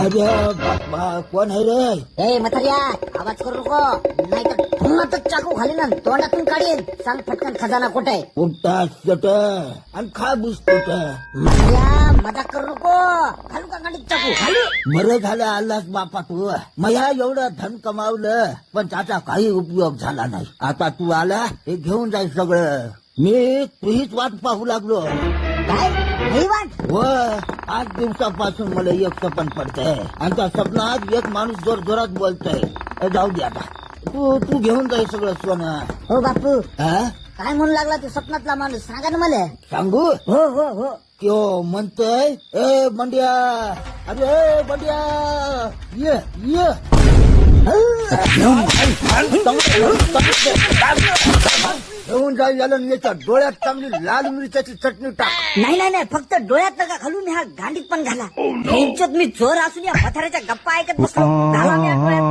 अरे बाप्पा कोण आहे रे? ए म्हाताऱ्या आवाज करू नको नाही तर पुन्हातच चाकू घालीन आणि तोंडातून काढीन. सांग फटकन खजाना कुठे आहे? उठता चट आणि खा बिस्कुट. म्हाताऱ्या मजाक करू नको. घालू का गाडीत चाकू? घालू. बरं झालं आलास बापा तू. मया एवढं धन कमावलं पण त्याचा काही उपयोग झाला नाही. आता तू आला हे घेऊन जाय सगळं. मी तुझीच वाट पाहू लागलो. काय नाही वाट? व 8 दिवसापासून मला एक सपन पडतंय आणि त्या सपनात एक माणूस जोर जोरात बोलतोय. जाऊ दे आता तू घेऊन जाय सगळं सोनं. हो बापू हा काय म्हणू लागला तू स्वप्नातला माणूस? सांगा ना मला. सांगू? हो हो हो. त्यो म्हणतोय ए बंड्या, अरे बंड्या ये ये. घेऊन जाईल याला याच्या डोळ्यात चांगली लाल मिरच्याची चटणी टाक. नाही नाही नाही फक्त डोळ्यात नका घालून ह्या गांडीत पण घाला. ह्यांच्यात मी चोर असून या पथाऱ्याच्या गप्पा ऐकत बसलो. घाला मी या डोळ्यात.